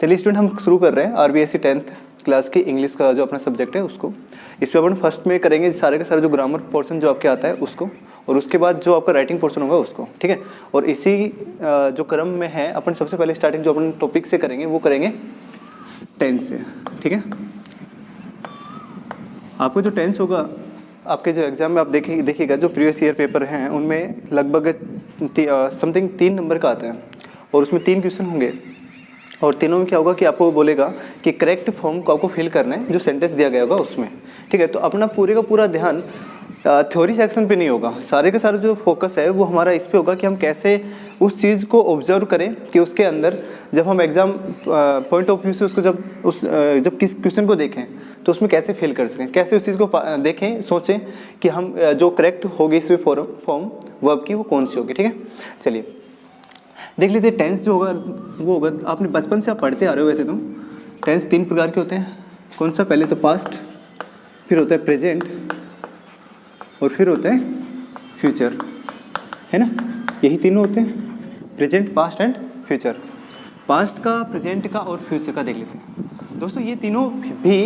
चलिए स्टूडेंट, हम शुरू कर रहे हैं आरबीएससी 10th क्लास की इंग्लिश का जो अपना सब्जेक्ट है उसको। इस पर अपन फर्स्ट में करेंगे सारे का सारा जो ग्रामर पोर्शन जो आपके आता है उसको, और उसके बाद जो आपका राइटिंग पोर्शन होगा उसको, ठीक है। और इसी जो क्रम में है अपन सबसे पहले स्टार्टिंग जो अपन टॉपिक से करेंगे वो करेंगे टेंस से, ठीक है। आपको जो टेंस होगा आपके जो एग्जाम में आप देखिएगा जो प्रीवियस ईयर पेपर हैं उनमें लगभग समथिंग 3 नंबर का आता है, और उसमें 3 क्वेश्चन होंगे। और तीनों में क्या होगा कि आपको बोलेगा कि करेक्ट फॉर्म को आपको फिल करना है जो सेंटेंस दिया गया होगा उसमें, ठीक है। तो अपना पूरे का पूरा ध्यान थ्योरी सेक्शन पे नहीं होगा, सारे का सारा जो फोकस है वो हमारा इस पे होगा कि हम कैसे उस चीज़ को ऑब्जर्व करें कि उसके अंदर जब हम एग्जाम पॉइंट ऑफ व्यू से उसको जब किस क्वेश्चन को देखें तो उसमें कैसे फिल कर सकें, कैसे उस चीज़ को देखें, सोचें कि हम जो करेक्ट होगी इसमें फॉर्म वर्ब की वो कौन सी होगी, ठीक है। चलिए देख लीजिए टेंस जो होगा वो होगा, आपने बचपन से आप पढ़ते आ रहे हो वैसे तो। टेंस 3 प्रकार के होते हैं। कौन सा? पहले तो पास्ट, फिर होता है प्रेजेंट, और फिर होता है फ्यूचर, है ना। यही तीनों होते हैं, present, past and future. Past का, प्रेजेंट का और फ्यूचर का देख लेते हैं दोस्तों। ये तीनों भी,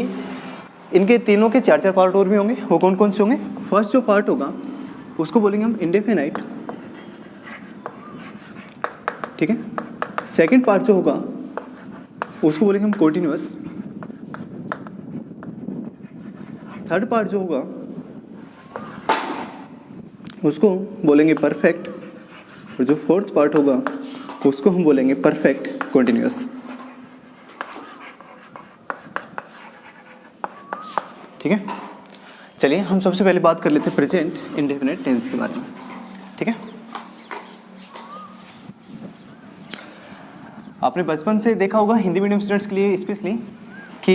इनके तीनों के 4-4 पार्ट और भी होंगे। वो कौन कौन से होंगे? फर्स्ट जो पार्ट होगा उसको बोलेंगे हम इंडेफिनाइट, ठीक है। सेकंड पार्ट जो होगा उसको बोलेंगे हम कॉन्टिन्यूअस। थर्ड पार्ट जो होगा उसको बोलेंगे परफेक्ट, और जो फोर्थ पार्ट होगा उसको हम बोलेंगे परफेक्ट कॉन्टिन्यूअस, ठीक है। चलिए हम सबसे पहले बात कर लेते हैं प्रेजेंट इंडेफिनिट टेंस के बारे में, ठीक है। आपने बचपन से देखा होगा हिंदी मीडियम स्टूडेंट्स के लिए स्पेशली कि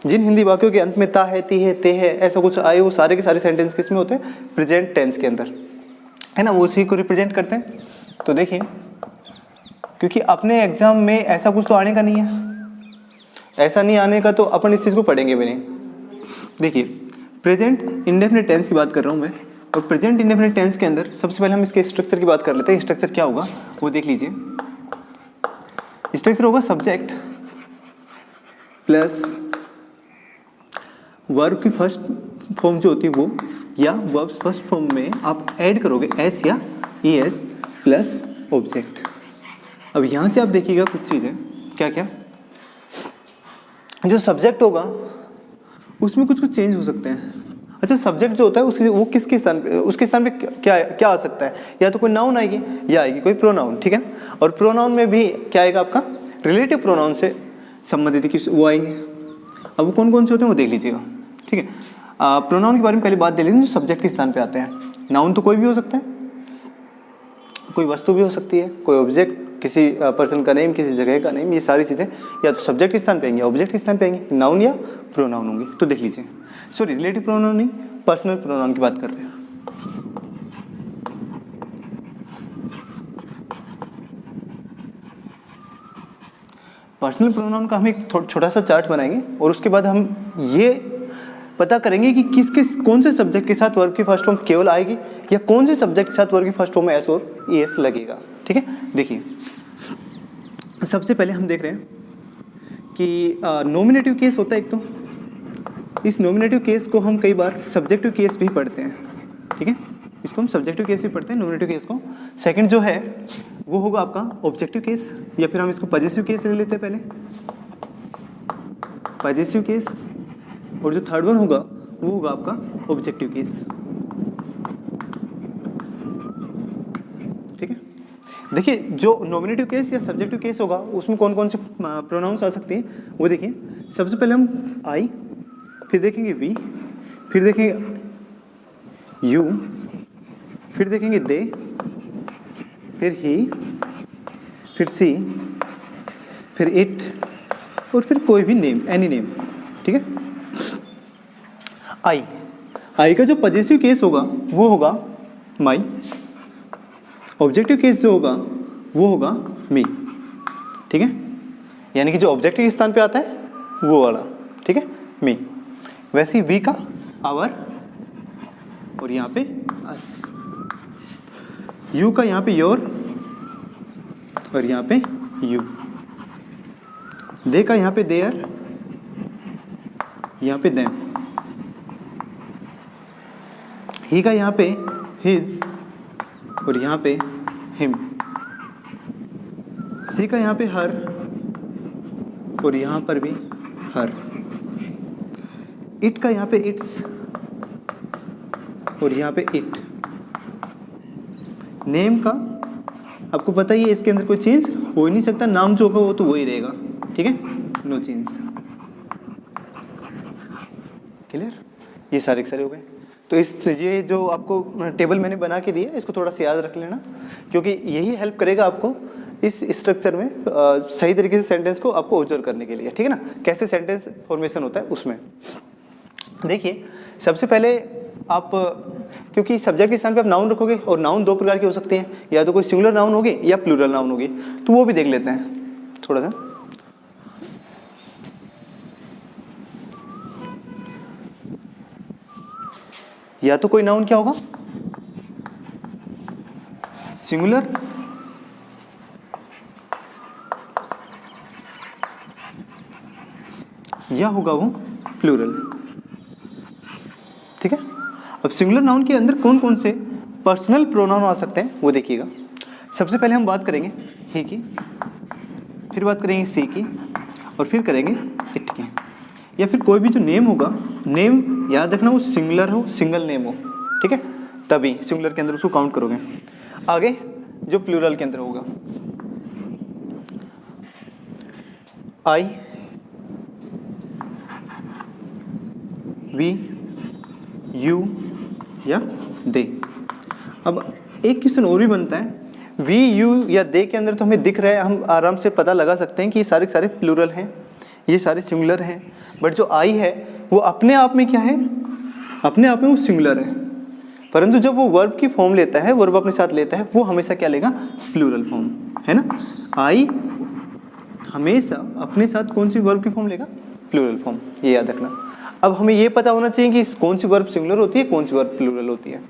जिन हिंदी वाक्यों के अंत में ता है, ती है, ते है, ऐसा कुछ आए, वो सारे के सारे सेंटेंस किस में होते हैं? प्रेजेंट टेंस के अंदर, है ना। वो उसी को रिप्रेजेंट करते हैं। तो देखिए, क्योंकि अपने एग्जाम में ऐसा कुछ तो आने का नहीं है, ऐसा नहीं आने का तो अपन इस चीज़ को पढ़ेंगे भी नहीं। देखिए प्रेजेंट इंडेफिनिट टेंस की बात कर रहा हूँ मैं, और प्रेजेंट इंडेफिनिट टेंस के अंदर सबसे पहले हम इसके स्ट्रक्चर की बात कर लेते हैं। स्ट्रक्चर क्या होगा वो देख लीजिए। स्ट्रक्चर होगा सब्जेक्ट प्लस वर्ब की फर्स्ट फॉर्म जो होती है वो, या वर्ब फर्स्ट फॉर्म में आप ऐड करोगे एस या ई एस प्लस ऑब्जेक्ट। अब यहाँ से आप देखिएगा कुछ चीज़ें, क्या क्या, जो सब्जेक्ट होगा उसमें कुछ चेंज हो सकते हैं। अच्छा, सब्जेक्ट जो होता है उसके वो किसके स्थान पे, उसके स्थान पे क्या क्या आ सकता है? या तो कोई नाउन आएगी या आएगी कोई प्रोनाउन, ठीक है। और प्रोनाउन में भी क्या आएगा आपका? रिलेटिव प्रोनाउन से संबंधित कि वो आएंगे। अब वो कौन कौन से होते हैं वो देख लीजिएगा, ठीक है। प्रोनाउन के बारे में पहले बात दे लीजिए जो सब्जेक्ट के स्थान पे आते हैं। नाउन तो कोई भी हो सकता है, कोई वस्तु भी हो सकती है, कोई ऑब्जेक्ट, किसी पर्सन का नेम, किसी जगह का नेम, ये सारी चीज़ें या तो सब्जेक्ट के स्थान पे आएंगी, ऑब्जेक्ट के स्थान पे आएंगी, नाउन या प्रोनाउन होंगी। तो देख लीजिए, सॉरी रिलेटिव प्रोनाउन नहीं, पर्सनल प्रोनाउन की बात कर रहे हैं। पर्सनल प्रोनाउन का हम एक छोटा सा चार्ट बनाएंगे, और उसके बाद हम ये पता करेंगे कि कौन से सब्जेक्ट के साथ वर्ब की फर्स्ट फॉर्म केवल आएगी, या कौन से सब्जेक्ट के साथ वर्ब की फर्स्ट फॉर्म में एस और ई एस लगेगा, ठीक है। देखिए सबसे पहले हम देख रहे हैं कि नॉमिनेटिव केस होता है एक तो। इस नॉमिनेटिव केस को हम कई बार सब्जेक्टिव केस भी पढ़ते हैं, ठीक है। इसको हम सब्जेक्टिव केस भी पढ़ते हैं, नॉमिनेटिव केस को। सेकंड जो है वो होगा आपका ऑब्जेक्टिव केस, या फिर हम इसको पजेसिव केस ले लेते हैं पहले, पजेसिव केस। और जो थर्ड वन होगा वो होगा आपका ऑब्जेक्टिव केस, ठीक है। देखिए जो नॉमिनेटिव केस या सब्जेक्टिव केस होगा उसमें कौन कौन से प्रोनाउंस आ सकते हैं वो देखिए। सबसे पहले हम आई, फिर देखेंगे वी, फिर देखेंगे यू, फिर देखेंगे दे, फिर ही, फिर सी, फिर इट, और फिर कोई भी नेम, एनी नेम, ठीक है। आई का जो पजेसिव केस होगा वो होगा माई, ऑब्जेक्टिव केस जो होगा वो होगा मी, ठीक है। यानी कि जो ऑब्जेक्टिव के स्थान पे आता है वो वाला, ठीक है, मी। वैसे ही वी का आवर, और यहाँ पे अस। यू का यहाँ पे योर, और यहाँ पे यू। दे का यहाँ पे देयर, यहाँ पे देम। ही का यहाँ पे हिज और यहाँ पे हिम। सी का यहाँ पे हर और यहाँ पर भी हर। इट का यहाँ पे इट्स और यहाँ पे इट। नेम का आपको पता ही है इसके अंदर कोई चेंज हो ही नहीं सकता, नाम जो होगा वो तो वही रहेगा, ठीक है, नो चेंज। क्लियर? ये सारे के सारे हो गए। तो इस ये जो आपको टेबल मैंने बना के दिया इसको थोड़ा सा याद रख लेना, क्योंकि यही हेल्प करेगा आपको इस स्ट्रक्चर में सही तरीके से सेंटेंस को आपको ऑब्जर्व करने के लिए, ठीक है ना, कैसे सेंटेंस फॉर्मेशन होता है उसमें। देखिए सबसे पहले आप, क्योंकि सब्जेक्ट के स्थान पे आप नाउन रखोगे और नाउन दो प्रकार के हो सकते हैं, या तो कोई सिंगुलर नाउन होगी या प्लूरल नाउन होगी, तो वो भी देख लेते हैं थोड़ा सा। या तो कोई नाउन क्या होगा, सिंगुलर या होगा वो प्लूरल, ठीक है। अब सिंगुलर नाउन के अंदर कौन कौन से पर्सनल प्रोनाउन आ सकते हैं वो देखिएगा। सबसे पहले हम बात करेंगे ही की, फिर बात करेंगे सी की, और फिर करेंगे इट की। या फिर कोई भी जो नेम होगा, नेम याद रखना वो सिंगुलर हो, सिंगल नेम हो, ठीक है, तभी सिंगुलर के अंदर उसको काउंट करोगे। आगे जो प्लूरल के अंदर होगा, आई, वी, यू या दे। अब एक क्वेश्चन और भी बनता है, वी, यू या दे के अंदर तो हमें दिख रहा है, हम आराम से पता लगा सकते हैं कि ये सारे के सारे प्लूरल हैं, ये सारे सिंगुलर हैं। बट जो आई है वो अपने आप में क्या है, अपने आप में वो सिंगुलर है, परंतु जब वो वर्ब की फॉर्म लेता है, वर्ब अपने साथ लेता है, वो हमेशा क्या लेगा, प्लूरल फॉर्म, है ना। आई हमेशा अपने साथ कौन सी वर्ब की फॉर्म लेगा, प्लूरल फॉर्म, ये याद रखना। अब हमें ये पता होना चाहिए कि कौन सी वर्ब सिंगुलर होती है, कौन सी वर्ब प्लूरल होती है,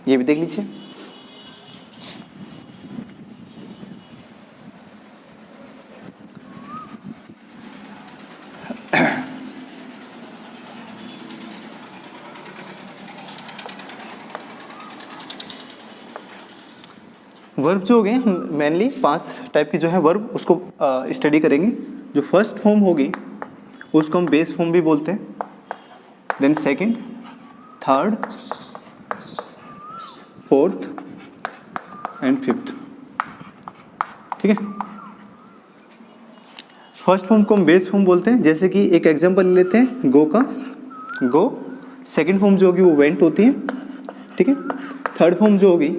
ये भी देख लीजिए। वर्ब जो हो गए, हम मेनली 5 टाइप की जो है वर्ब उसको स्टडी करेंगे। जो फर्स्ट फॉर्म होगी उसको हम बेस फॉर्म भी बोलते हैं, then second, third, fourth and fifth, ठीक है। फर्स्ट फॉर्म को हम बेस फॉर्म बोलते हैं, जैसे कि एक एग्जांपल ले लेते हैं, गो का गो। सेकंड फॉर्म जो होगी वो वेंट होती है, ठीक है। थर्ड फॉर्म जो होगी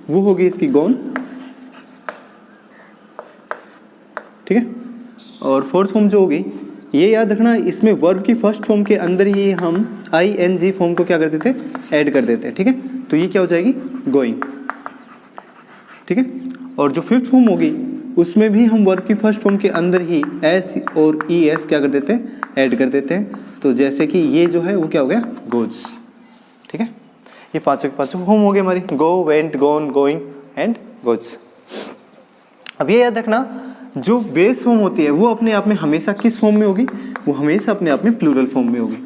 वो होगी इसकी गॉन, ठीक है। और फोर्थ फॉर्म जो होगी, ये याद रखना, इसमें वर्ब की फर्स्ट फॉर्म के अंदर ही हम ing फॉर्म को क्या कर देते हैं, ऐड कर देते हैं, ठीक है। तो ये क्या हो जाएगी, गोइंग, ठीक है। और जो फिफ्थ फॉर्म होगी उसमें भी हम वर्ब की फर्स्ट फॉर्म के अंदर ही s और es क्या कर देते हैं, ऐड कर देते हैं। तो जैसे कि ये जो है वो क्या हो गया, गोज, ठीक है। ये पांचों के पांचों फॉर्म हो गए हमारी, go, went, gone, going and goes. अब ये याद रखना, जो बेस फॉर्म होती है वो अपने आप में हमेशा किस फॉर्म में होगी, वो हमेशा अपने आप में प्लूरल फॉर्म में होगी।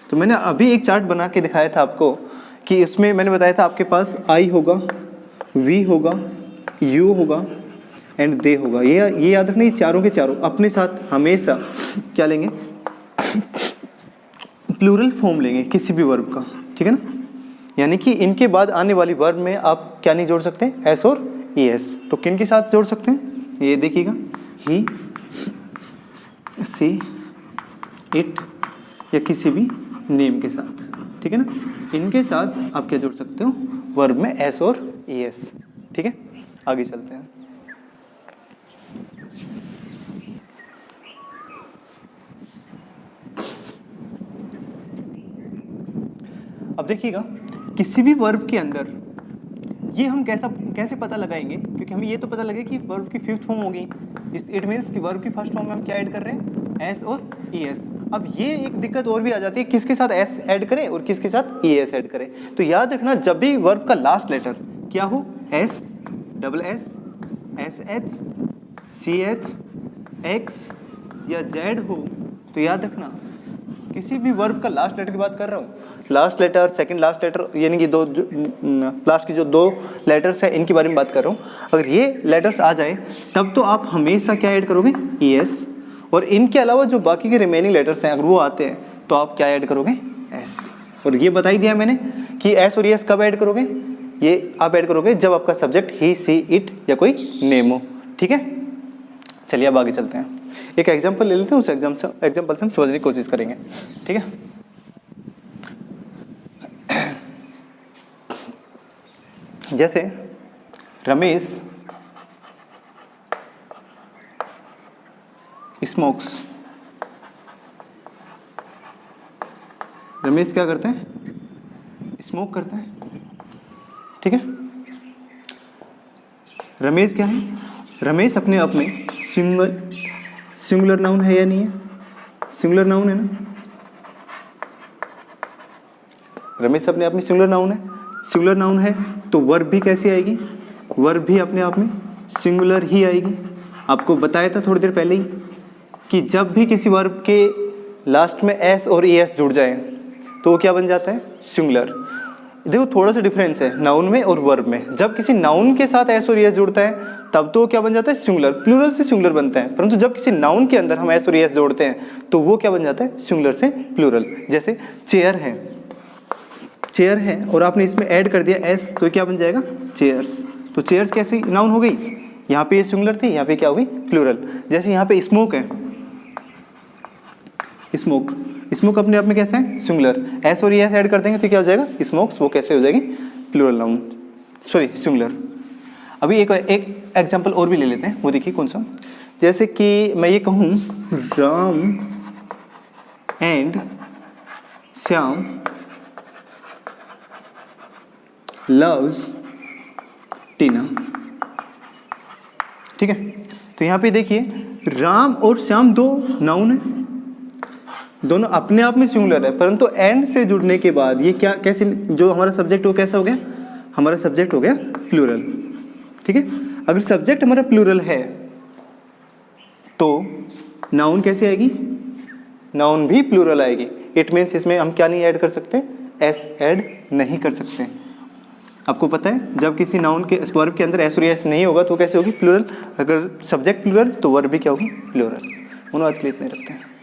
तो मैंने अभी एक चार्ट बना के दिखाया था आपको कि इसमें मैंने बताया था आपके पास आई होगा, वी होगा, यू होगा एंड दे होगा। ये याद रखना, ये चारों के चारों अपने साथ हमेशा क्या लेंगे, प्लूरल फॉर्म लेंगे किसी भी वर्ब का, ठीक है ना। यानी कि इनके बाद आने वाली वर्ब में आप क्या नहीं जोड़ सकते, एस और ई एस। तो किन के साथ जोड़ सकते हैं, ये देखिएगा, ही, सी, इट या किसी भी नेम के साथ, ठीक है ना। इनके साथ आप क्या जोड़ सकते हो, वर्ब में एस और ई एस, ठीक है। आगे चलते हैं। अब देखिएगा, किसी भी वर्ब के अंदर ये हम कैसे पता लगाएंगे, क्योंकि हमें ये तो पता लगे कि वर्ब की फिफ्थ फॉर्म होगी, इट मीन्स कि वर्ब की फर्स्ट फॉर्म में हम क्या ऐड कर रहे हैं, एस और ई एस। अब ये एक दिक्कत और भी आ जाती है, किसके साथ एस ऐड करें और किसके साथ ई एस ऐड करें। तो याद रखना, जब भी वर्ब का लास्ट लेटर क्या हो, S, double S, S H, C H, X, या जेड हो तो याद रखना किसी भी वर्ब का लास्ट लेटर की बात कर रहा हूँ, last letter, second last letter, यानी कि लास्ट की जो 2 लेटर्स हैं इनके बारे में बात कर रहा हूँ। अगर ये लेटर्स आ जाए तब तो आप हमेशा क्या ऐड करोगे, ES, और इनके अलावा जो बाकी के रिमेनिंग लेटर्स हैं अगर वो आते हैं तो आप क्या ऐड करोगे, S। और ये बता ही दिया मैंने कि S और ES कब ऐड करोगे, ये आप ऐड करोगे जब आपका सब्जेक्ट ही, सी, इट या कोई नेम हो। ठीक है, चलिए अब आगे चलते हैं। एक एग्जाम्पल ले लेते हैं, उस एग्जाम्पल से हम समझने की कोशिश करेंगे। ठीक है, जैसे रमेश स्मोक्स। रमेश क्या करते हैं, स्मोक करते हैं। ठीक है, रमेश क्या है, रमेश अपने आप में सिंगुलर नाउन है या नहीं है, सिंगुलर नाउन है ना, रमेश अपने आप में सिंगुलर नाउन है। सिंगुलर नाउन है तो वर्ब भी कैसी आएगी, वर्ब भी अपने आप में सिंगुलर ही आएगी। आपको बताया था थोड़ी देर पहले ही कि जब भी किसी वर्ब के लास्ट में S और ES जुड़ जाए तो वो क्या बन जाता है, सिंगुलर। देखो थोड़ा सा डिफरेंस है नाउन में और वर्ब में। जब किसी नाउन के साथ S और ES जुड़ता है तब तो क्या बन जाता है, सिंगुलर, प्लूरल से सिंगुलर बनता है। परंतु जब किसी नाउन के अंदर हम S और ES जोड़ते हैं तो वो क्या बन जाता है, सिंगुलर से प्लूरल। जैसे चेयर है, चेयर है और आपने इसमें ऐड कर दिया S तो क्या बन जाएगा, चेयर्स। तो चेयर्स कैसी नाउन हो गई, यहाँ पे ये सिंगुलर थी, यहाँ पे क्या हो गई, प्लूरल। जैसे यहाँ पे स्मोक है, स्मोक, स्मोक अपने आप में कैसा है, सिंगुलर। S और ES ऐड कर देंगे तो क्या हो जाएगा, स्मोक्स, वो कैसे हो जाएगी, प्लूरल नाउन, सॉरी सिंगुलर। अभी एक एग्जांपल और भी ले लेते हैं, वो देखिए कौन सा। जैसे कि मैं ये कहूँ राम एंड श्याम लव्स टीना। ठीक है, तो यहाँ पे देखिए राम और श्याम 2 नाउन है, दोनों अपने आप में सिंगुलर है, परंतु एंड से जुड़ने के बाद ये क्या, कैसे, जो हमारा सब्जेक्ट वो कैसा हो गया, हमारा सब्जेक्ट हो गया प्लूरल। ठीक है, अगर सब्जेक्ट हमारा प्लूरल है तो नाउन कैसे आएगी, नाउन भी प्लूरल आएगी। इट मीन्स इसमें हम क्या नहीं ऐड कर सकते, S ऐड नहीं कर सकते। आपको पता है जब किसी नाउन के वर्ब के अंदर S और ES नहीं होगा तो कैसे होगी, प्लूरल। अगर सब्जेक्ट प्लूरल तो वर्ब भी क्या होगी, प्लूरल। दोनों आज के लिए इतने रखते हैं।